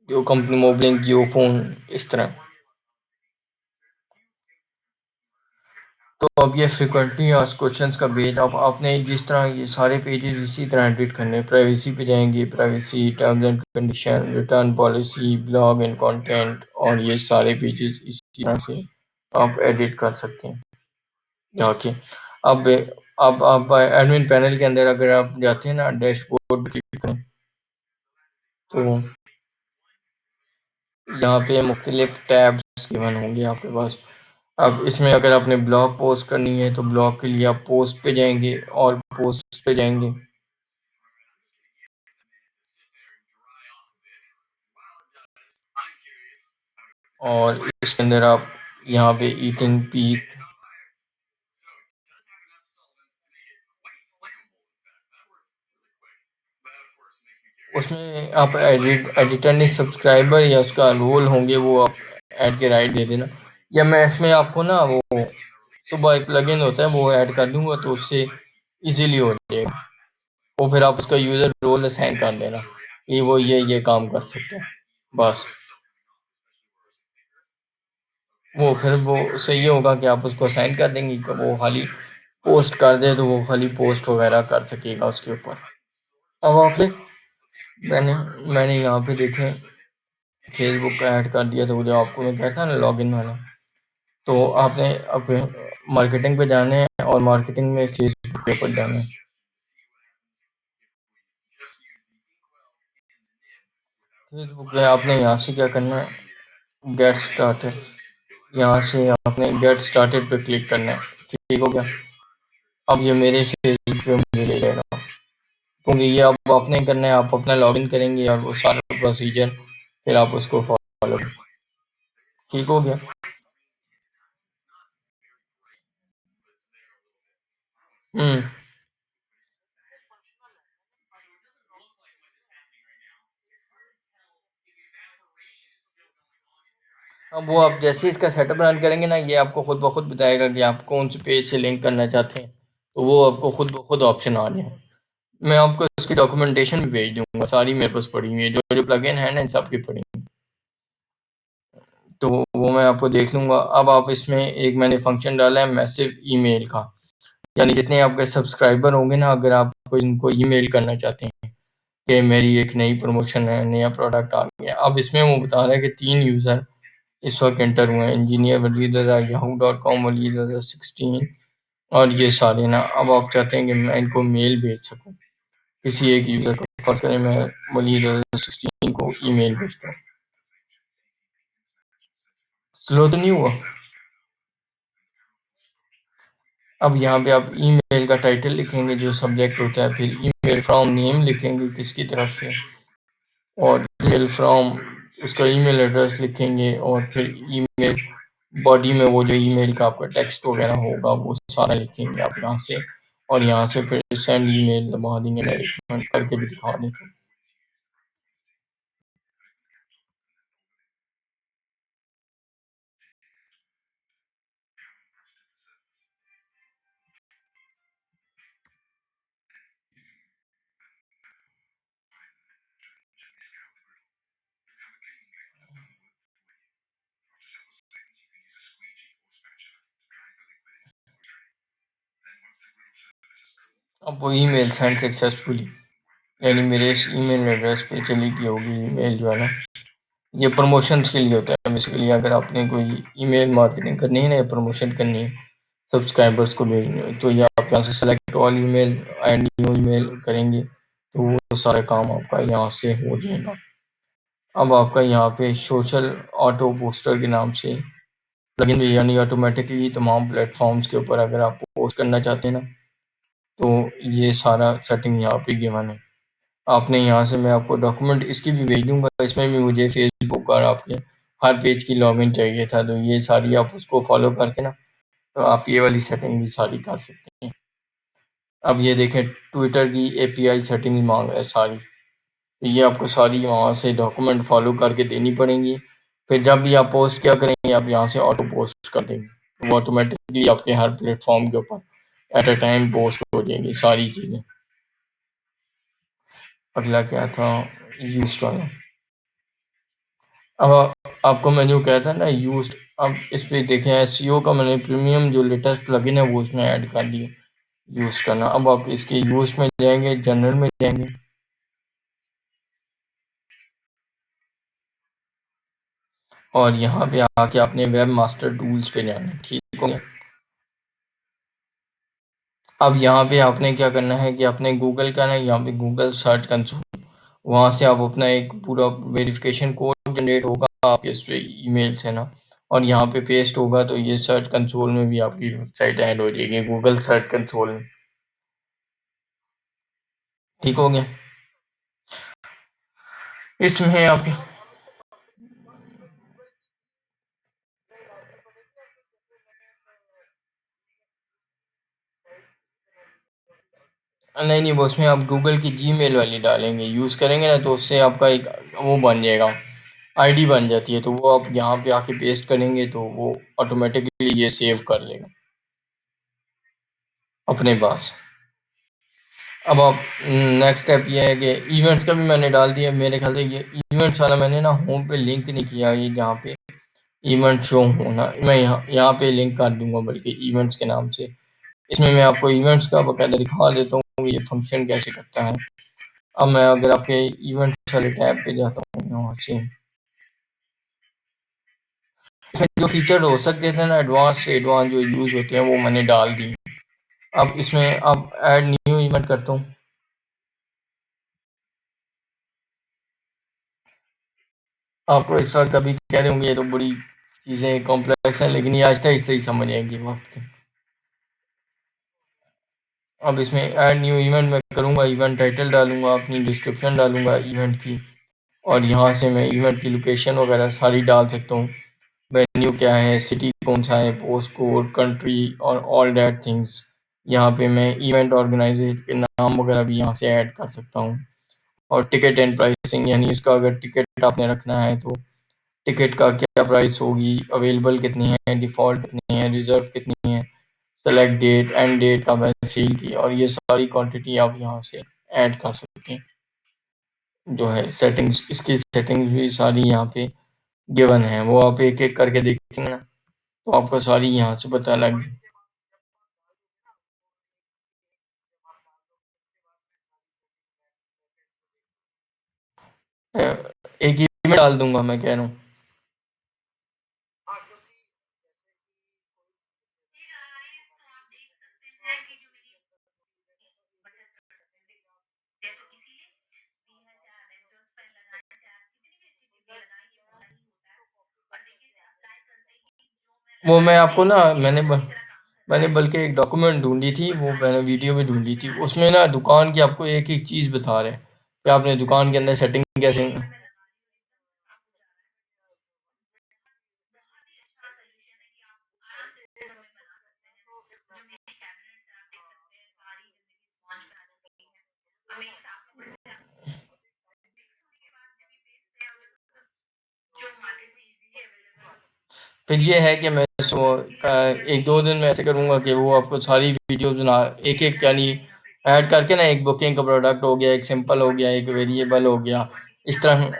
[SPEAKER 1] जो कंपनी मोबलिंक, जियो फ़ोन, इस तरह। तो अब ये फ्रिक्वेंटली आस्क्ड क्वेश्चंस का पेज, अब आपने जिस तरह ये सारे पेजेस इसी तरह एडिट करने हैं। प्राइवेसी पे जाएंगे, privacy, terms and condition, return policy, blog and content, और ये सारे पेजेस इसी तरह से आप एडिट कर सकते हैं जाके। अब अब आप एडमिन पैनल के अंदर अगर आप जाते हैं ना, डैशबोर्ड क्लिक करें, तो यहाँ पे मुख्तलिफ टैब्स गिवन होंगे आपके पास। अब इसमें अगर आपने ब्लॉग पोस्ट करनी है तो ब्लॉग के लिए आप पोस्ट पे जाएंगे, और पोस्ट पे जाएंगे, और इसके अंदर आप यहाँ पे ईटिंग पीक, उसमें आप एडिटर ने सब्सक्राइबर या उसका रोल होंगे, वो आप ऐड के राइट दे देना। या मैं इसमें आपको ना वो सुबह एक प्लगइन होता है वो ऐड कर दूंगा, तो उससे इजीली हो जाएगा। वो फिर आप उसका यूज़र रोल असाइन कर देना कि वो ये काम कर सकते हैं, बस। वो फिर वो सही होगा कि आप उसको असाइन कर देंगे कि वो खाली पोस्ट कर दे, तो वो खाली पोस्ट वगैरह कर सकेगा उसके ऊपर। अब आपने मैंने मैंने यहाँ पे देखें फेसबुक का ऐड कर दिया, तो वो जो आपको मैं कहता था ना लॉगिन वाला, तो आपने अब मार्केटिंग पे जाना है, और मार्केटिंग में फेसबुक के ऊपर जाना है। फेसबुक में आपने यहाँ से क्या करना है, गेट स्टार्टेड, यहाँ से आपने गेट स्टार्टेड पे क्लिक करना है, ठीक हो गया। अब ये मेरे फेसबुक पे मुझे ले जाएगा, क्योंकि ये अब आपने करना है, आप अपना लॉगिन करेंगे और वो सारा प्रोसीजर फिर आप उसको फॉलो, ठीक हो गया। हम्म। अब वो आप जैसे ही इसका सेटअप रन करेंगे ना, ये आपको खुद ब खुद बताएगा कि आप कौन से पेज से लिंक करना चाहते हैं, तो वो आपको खुद ब खुद ऑप्शन आ जाए। मैं आपको इसकी डॉक्यूमेंटेशन भी भेज दूंगा, सारी मेरे पास पड़ी हुई है, जो जो प्लगइन है ना इन सब की पड़ी हुई हैं। तो वो मैं आपको देख लूँगा। अब आप इसमें एक मैंने फंक्शन डाला है मैसिव ईमेल का, यानी जितने आपके सब्सक्राइबर होंगे ना, अगर आप इनको ईमेल करना चाहते हैं कि मेरी एक नई प्रमोशन है, नया प्रोडक्ट आ गया। अब इसमें वो बता रहा है कि 3 यूज़र इस वक्त एंटर हुए हैं, इंजीनियर वलीद रज़ा, yahoo.com वलीद रज़ा 16, और ये सारे ना। अब आप चाहते हैं कि मैं इनको मेल भेज सकूँ किसी एक यूज़र को, फर्ज करें मैं वलीद रज़ा 16 को ईमेल भेजता हूँ। स्लो तो नहीं हुआ? अब यहाँ पे आप ईमेल का टाइटल लिखेंगे जो सब्जेक्ट होता है, फिर ईमेल फ्रॉम नेम लिखेंगे किसकी तरफ से, और ईमेल फ्रॉम उसका ईमेल एड्रेस लिखेंगे, और फिर ईमेल बॉडी में वो जो ईमेल का आपका टेक्स्ट वगैरह होगा वो सारा लिखेंगे आप यहाँ से, और यहाँ से फिर सेंड ईमेल दबा देंगे, मैं रिकमेंड करके भी दिखा देंगे। अब वो ईमेल सेंड सक्सेसफुली, यानी मेरे इस ईमेल एड्रेस पे चली गई होगी ईमेल जो है ना। ये प्रमोशंस के लिए होता है बेसिकली, अगर आपने कोई ईमेल मार्केटिंग करनी है ना या प्रमोशन करनी है सब्सक्राइबर्स को भेजनी है, तो ये आप यहाँ से select all email and new email करेंगे तो वो सारा काम आपका यहाँ से हो जाएगा। अब आपका यहाँ पे सोशल ऑटो पोस्टर के नाम से प्लगइन भी, यानी ऑटोमेटिकली तमाम प्लेटफॉर्म्स के ऊपर अगर आप पोस्ट करना चाहते हैं ना, तो ये सारा सेटिंग यहाँ पे गिवन है। आपने यहाँ से, मैं आपको डॉक्यूमेंट इसकी भी भेज दूंगा, इसमें भी मुझे फेसबुक और आपके हर पेज की लॉगिन चाहिए था, तो ये सारी आप उसको फॉलो करके ना, तो आप ये वाली सेटिंग भी सारी कर सकते हैं। अब ये देखें, ट्विटर की एपीआई सेटिंग मांग रहा है सारी, तो ये आपको सारी वहाँ से डॉक्यूमेंट फॉलो करके देनी पड़ेंगी। फिर जब भी आप पोस्ट क्या करेंगे, आप यहाँ से ऑटो पोस्ट कर देंगे, तो वो ऑटोमेटिकली आपके हर प्लेटफॉर्म के ऊपर एट अ टाइम पोस्ट हो जाएंगी सारी चीज़ें। अगला क्या था, यूज वाला। अब आपको मैं जो कहता था ना यूज, अब इस पे देखें एसईओ का मैंने प्रीमियम जो लेटेस्ट प्लगइन है वो उसमें ऐड कर दिया यूज करना। अब आप इसके यूज में जाएंगे, जनरल में जाएंगे और यहाँ पे आके अपने वेब मास्टर टूल्स पे जाना है, ठीक हो गया। अब यहाँ पे आपने क्या करना है कि आपने गूगल का ना, यहाँ पे गूगल सर्च कंसोल, वहाँ से आप अपना एक पूरा वेरिफिकेशन कोड जनरेट होगा आपके इस पे ईमेल से ना, और यहाँ पे पेस्ट होगा, तो ये सर्च कंसोल में भी आपकी वेबसाइट ऐड हो जाएगी, गूगल सर्च कंसोल में। ठीक हो गया। इसमें आप, नहीं नहीं, वो उसमें आप गूगल की जीमेल वाली डालेंगे, यूज़ करेंगे ना, तो उससे आपका एक वो बन जाएगा, आईडी बन जाती है, तो वो आप यहाँ पे आके पेस्ट करेंगे तो वो ऑटोमेटिकली ये सेव कर लेगा अपने पास। अब आप, नेक्स्ट स्टेप ये है कि इवेंट्स का भी मैंने डाल दिया, मेरे ख्याल से ये इवेंट्स वाला मैंने ना होम पे लिंक नहीं किया, ये जहाँ पे इवेंट शो होना, मैं यहाँ पे लिंक कर दूंगा बल्कि इवेंट्स के नाम से। इसमें मैं आपको इवेंट्स का बकायदा दिखा देता हूँ ये फंक्शन कैसे करता है। अब मैं अगर आपके इवेंट्स वाले टैब पे जाता हूँ यहाँ से, इसमें जो फीचर हो सकते थे ना एडवांस से एडवांस जो यूज़ होते हैं वो मैंने डाल दी। अब इसमें अब ऐड न्यू इवेंट करता हूँ। आपको इस वक्त अभी कह रहे होंगे ये तो बड़ी चीज़ें कॉम्प्लेक्स हैं, लेकिन ये आहिस्ता आहिस्ता ही समझ आएंगी वक्त के। अब इसमें ऐड न्यू इवेंट मैं करूँगा, इवेंट टाइटल डालूंगा, अपनी डिस्क्रिप्शन डालूंगा इवेंट की, और यहाँ से मैं इवेंट की लोकेशन वगैरह सारी डाल सकता हूँ, वेन्यू क्या है, सिटी कौन सा है, पोस्ट कोड, कंट्री और ऑल दैट थिंग्स। यहाँ पे मैं इवेंट ऑर्गेनाइजर के नाम वगैरह भी यहाँ से ऐड कर सकता हूँ, और टिकट एंड प्राइसिंग, यानी उसका अगर टिकट आपने रखना है तो टिकट का क्या प्राइस होगी, अवेलेबल कितनी है, डिफ़ॉल्ट कितनी है, रिज़र्व कितनी है, सेलेक्ट डेट, एंड डेट का वैसे सेल की, और ये सारी क्वांटिटी आप यहाँ से ऐड कर सकते हैं। जो है सेटिंग्स, इसकी सेटिंग्स भी सारी यहाँ पे गिवन है, वो आप एक एक करके देखेंगे ना तो आपको सारी यहाँ से पता लग। एक ही में डाल दूंगा मैं कह रहा हूँ। वो मैं आपको ना, मैंने बल्कि एक डॉक्यूमेंट ढूंढी थी, वो मैंने वीडियो भी ढूंढी थी, उसमें ना दुकान की आपको एक एक चीज़ बता रहे हैं कि आपने दुकान के अंदर सेटिंग कैसे। फिर ये है कि मैं एक दो दिन में ऐसे करूँगा कि वो आपको सारी वीडियोस ना एक एक, यानी ऐड करके ना, एक बुकिंग का प्रोडक्ट हो गया, एक सिंपल हो गया, एक वेरिएबल हो गया, इस तरह।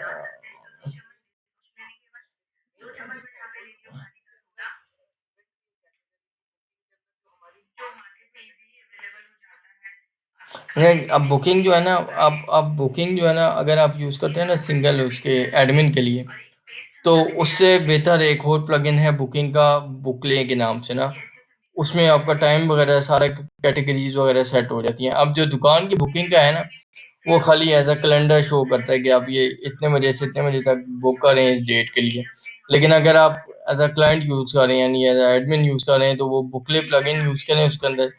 [SPEAKER 1] नहीं, अब बुकिंग जो है ना, अब बुकिंग जो है ना, अगर आप यूज़ करते हैं ना सिंगल उसके एडमिन के लिए, तो उससे बेहतर एक और प्लगइन है बुकिंग का, बुकले के नाम से ना। उसमें आपका टाइम वगैरह सारा कैटेगरीज वगैरह सेट हो जाती हैं। अब जो दुकान की बुकिंग का है ना, वो खाली एज अ कैलेंडर शो करता है कि आप ये इतने बजे से इतने बजे तक बुक करें इस डेट के लिए। लेकिन अगर आप एज अ क्लाइंट यूज़ कर रहे हैं यानी एज अ एडमिन यूज़ कर रहे हैं, तो वो बुकले प्लगइन यूज़ करें, उसके अंदर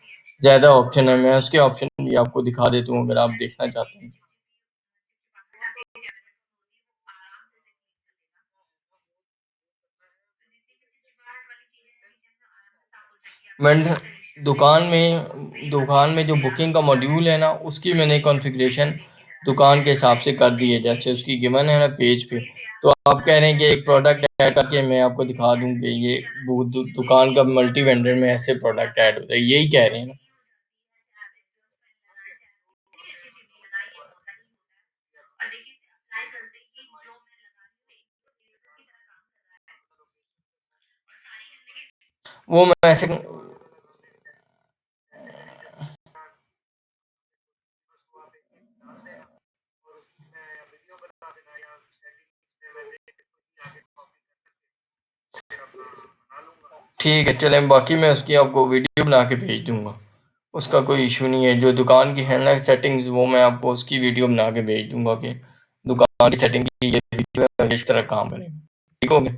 [SPEAKER 1] ज़्यादा ऑप्शन है। मैं उसके ऑप्शन भी आपको दिखा देता हूँ अगर आप देखना चाहते हैं। मैंने दुकान में जो बुकिंग का मॉड्यूल है ना, उसकी मैंने कॉन्फ़िगरेशन दुकान के हिसाब से कर दी है, जैसे उसकी गिवन है ना पेज पे। तो आप कह रहे हैं कि एक प्रोडक्ट ऐड करके मैं आपको दिखा दूँ कि ये दुकान का मल्टी वेंडर में ऐसे प्रोडक्ट ऐड होता है, यही कह रहे हैं ना? वो मैं ऐसे ठीक है, चलें, बाकी मैं उसकी आपको वीडियो बना के भेज दूँगा। उसका कोई इश्यू नहीं है। जो दुकान की है ना सेटिंग्स, वो मैं आपको उसकी वीडियो बना के भेज दूँगा कि दुकान की सेटिंग की ये वीडियो है और इस तरह काम करेगा। ठीक हो गया?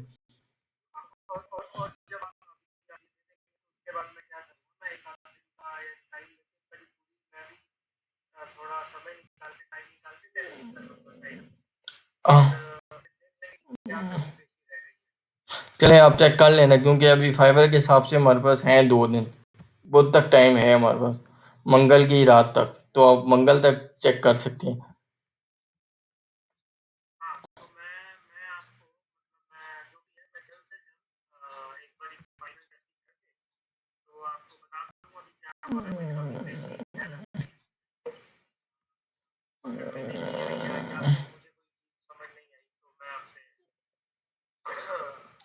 [SPEAKER 1] हाँ, चलें आप चेक कर लेना, क्योंकि अभी फाइबर के हिसाब से हमारे पास हैं 2 दिन। बुध तक टाइम है हमारे पास, मंगल की रात तक। तो आप मंगल तक चेक कर सकते हैं।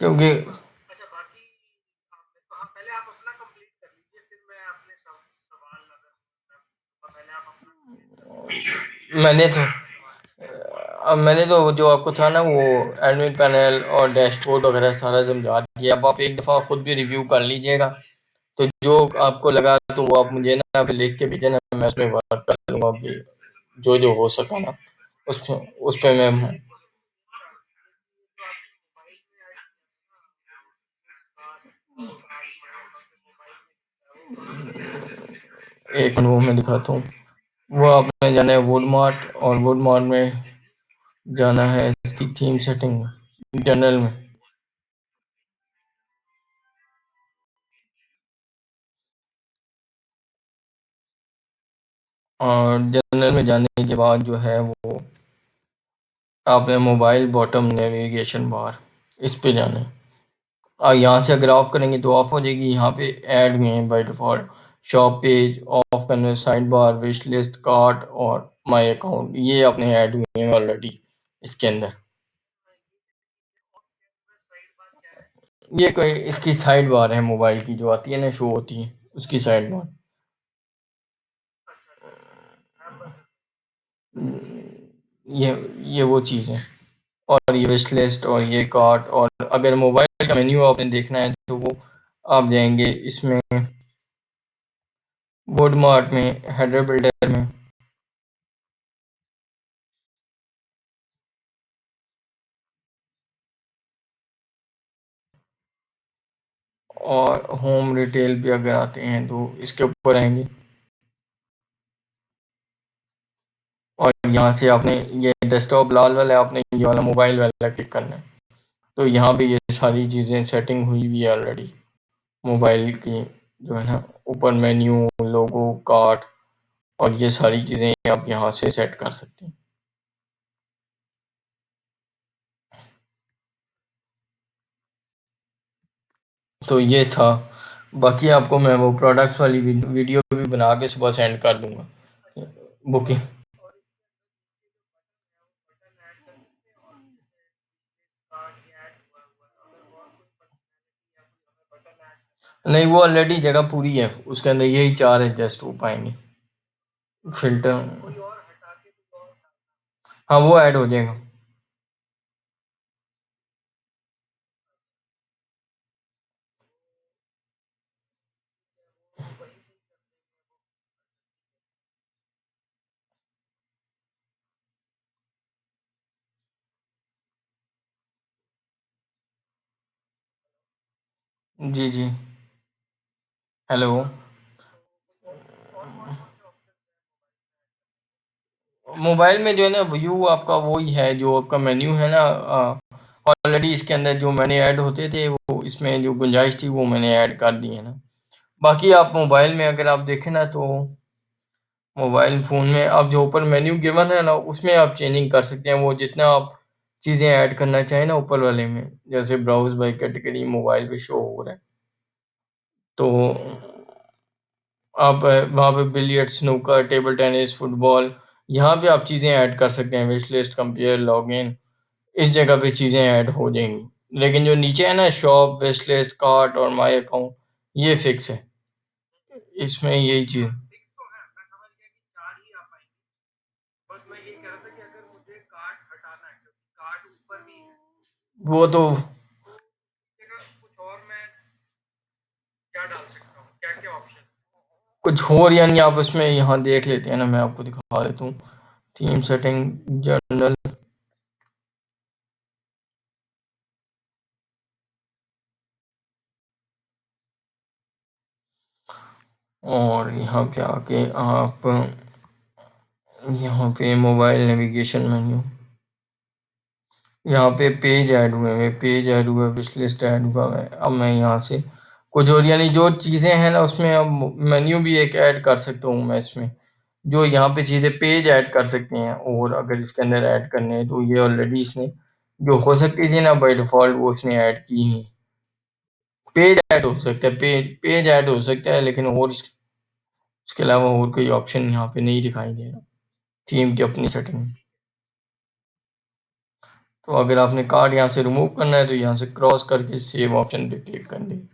[SPEAKER 1] क्योंकि मैंने तो अब मैंने तो जो आपको था ना वो एडमिन पैनल और डैशबोर्ड वगैरह सारा समझा दिया। अब आप एक दफ़ा खुद भी रिव्यू कर लीजिएगा। तो जो आपको लगा तो वो आप मुझे ना फिर लिख के भेजें ना, मैं उसमें वर्क कर लूँगा कि जो हो सका ना उस पे मैं एक वो मैं दिखाता हूँ। वो आपने जाना है वुडमार्ट, और वुडमार्ट में जाना है इसकी थीम सेटिंग जनरल में। और जनरल में जाने के बाद जो है वो आपने मोबाइल बॉटम नेविगेशन बार, इस पे जाना है। यहाँ से अगर ऑफ करेंगे तो ऑफ हो जाएगी। यहाँ पे ऐड में है by default shop page, off करने side bar, wish list, cart और माय अकाउंट, ये अपने ऐड हुए हैं ऑलरेडी इसके अंदर। ये कोई इसकी साइड बार है मोबाइल की जो आती है ना, शो होती है, उसकी साइड बार। ये ये वो चीज़ है। और ये विश लिस्ट और ये कार्ट, और अगर मोबाइल का मेन्यू आपने देखना है तो वो आप जाएंगे इसमें वुड मार्ट में, हेडर बिल्डर में, और होम रिटेल पे अगर आते हैं तो इसके ऊपर आएंगे। और यहाँ से आपने ये डेस्कटॉप लाल वाला है, आपने ये वाला मोबाइल वाला क्लिक करना है। तो यहाँ पे ये सारी चीज़ें सेटिंग हुई हुई है ऑलरेडी मोबाइल की, जो है ना, ऊपर मेन्यू, लोगो, कार्ट, और ये सारी चीज़ें आप यहाँ से सेट कर सकते हैं। तो ये था। बाकी आपको मैं वो प्रोडक्ट्स वाली वीडियो भी बना के सुबह सेंड कर दूंगा। बुकिंग नहीं, वो ऑलरेडी जगह पूरी है, उसके अंदर यही 4 एडजस्ट हो पाएंगे। फ़िल्टर हाँ, वो ऐड हो जाएगा। जी, जी। हेलो। मोबाइल में जो है ना व्यू आपका वही है जो आपका मेन्यू है ना ऑलरेडी इसके अंदर जो मैंने ऐड होते थे वो इसमें जो गुंजाइश थी वो मैंने ऐड कर दी है ना। बाकी आप मोबाइल में अगर आप देखें ना तो मोबाइल फ़ोन में आप जो ऊपर मेन्यू गिवन है ना उसमें आप चेंजिंग कर सकते हैं वो जितना आप चीज़ें ऐड करना चाहें ना ऊपर वाले में जैसे ब्राउज़ बाय कैटेगरी मोबाइल पे शो हो रहा है। तो आप वहाँ पे billiards, snooker, table tennis, football यहाँ पे आप चीज़ें ऐड कर सकते हैं विश लिस्ट, कंपेयर, लॉगिन इस जगह पे चीज़ें ऐड हो जाएँगी। लेकिन जो नीचे है ना शॉप, विश लिस्ट, कार्ट और माय अकाउंट ये फिक्स है। इसमें यही चीज़ वो तो कुछ और यानी आप उसमें यहाँ देख लेते हैं ना मैं आपको दिखा देता हूँ। थीम सेटिंग जनरल और यहाँ पे आके आप यहाँ पे मोबाइल नेविगेशन मेन्यू यहाँ पे पेज ऐड हुए हैं, पेज ऐड हुआ है, विश लिस्ट ऐड हुआ है। अब मैं यहाँ से कुछ और यानी जो चीज़ें हैं ना उसमें अब मेन्यू भी एक ऐड कर सकता हूँ मैं इसमें। जो यहाँ पे चीज़ें पेज ऐड कर सकते हैं और अगर इसके अंदर ऐड करने हैं तो ये ऑलरेडी इसने जो हो सकती थी ना बाय डिफ़ॉल्ट वो इसने ऐड की हैं। पेज ऐड हो सकता है, पेज ऐड हो सकता है लेकिन और इसके अलावा और कोई ऑप्शन यहाँ पे नहीं दिखाई दे रहा। थीम की अपनी सेटिंग। तो अगर आपने कार्ड यहाँ से रिमूव करना है तो यहाँ से क्रॉस करके सेव ऑप्शन पे क्लिक कर दें।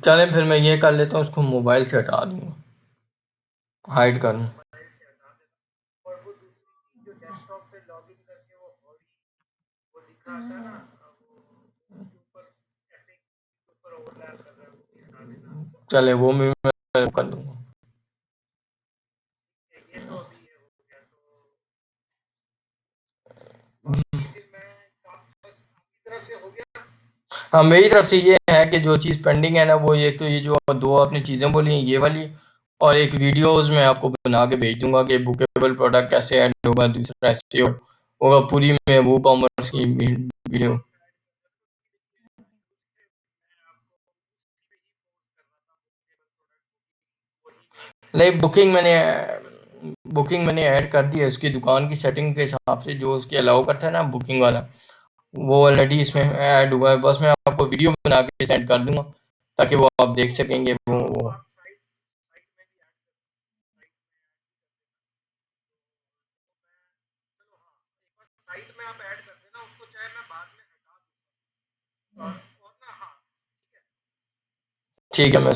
[SPEAKER 1] चलें फिर मैं ये कर लेता हूँ उसको मोबाइल से हटा दूँगा, हाइड कर दूँ। चले वो भी मैं कर दूँगा। हाँ, मेरी तरफ से ये है कि जो चीज़ पेंडिंग है ना वो एक तो ये जो 2 आपने चीज़ें बोली हैं ये वाली और एक वीडियोज़ मैं आपको बना के भेज दूँगा कि बुकेबल प्रोडक्ट कैसे ऐड होगा, दूसरा एसईओ होगा पूरी में वो कॉमर्स की वीडियो। नहीं बुकिंग मैंने ऐड कर दी है उसकी दुकान की सेटिंग के हिसाब से जो उसकी अलाउ करता है ना बुकिंग वाला वो ऑलरेडी इसमें ऐड हुआ है बस मैं आपको वीडियो बना के सेंड कर दूंगा ताकि वो आप देख सकेंगे वो ठीक है मैं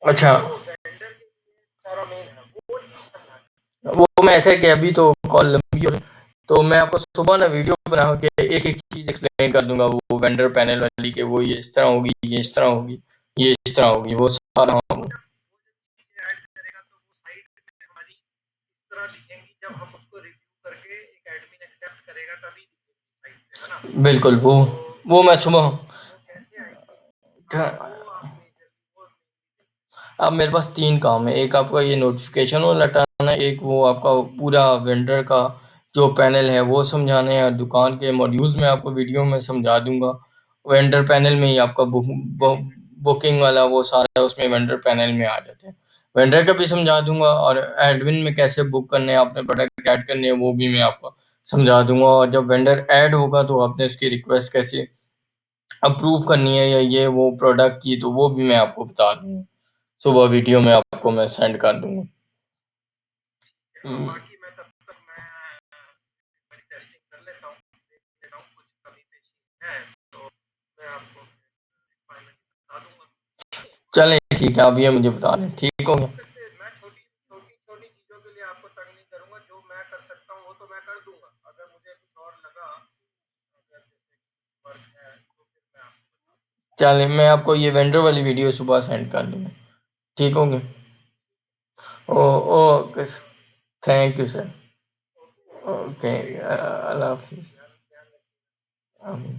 [SPEAKER 1] अच्छा वो मैं ऐसा है कि अभी तो कॉल लंबी हो रही तो मैं आपको सुबह ना वीडियो बना के एक एक चीज़ एक्सप्लेन कर दूंगा वो वेंडर पैनल वाली के वो ये इस तरह होगी ये इस तरह होगी ये इस तरह होगी वो सारा बिल्कुल वो मैं सुबह अब मेरे पास 3 काम है। एक आपका ये नोटिफ़िकेशन वाला हटाना है, एक वो आपका पूरा वेंडर का जो पैनल है वो समझाना है और दुकान के मॉड्यूल्स मैं आपको वीडियो में समझा दूँगा। वेंडर पैनल में ही आपका बुकिंग वाला वो सारा उसमें वेंडर पैनल में आ जाता है। वेंडर का भी समझा दूँगा और एडमिन में कैसे बुक करने हैं, आपने प्रोडक्ट ऐड करने हैं, वो भी मैं आपको समझा दूँगा और जब वेंडर ऐड होगा तो आपने उसकी रिक्वेस्ट कैसे अप्रूव करनी है या ये वो प्रोडक्ट की, तो वो भी मैं आपको बता दूँगा। सुबह वीडियो में आपको मैं सेंड कर दूँगा। हुँ। चलें ठीक है, आप ये मुझे बता दें, ठीक हो गया? चलें, मैं आपको ये वेंडर वाली वीडियो सुबह सेंड कर दूँगा, ठीक हो गया? Oh okay, thank you sir. Okay अल्लाह हाफ़िज़। आमीन।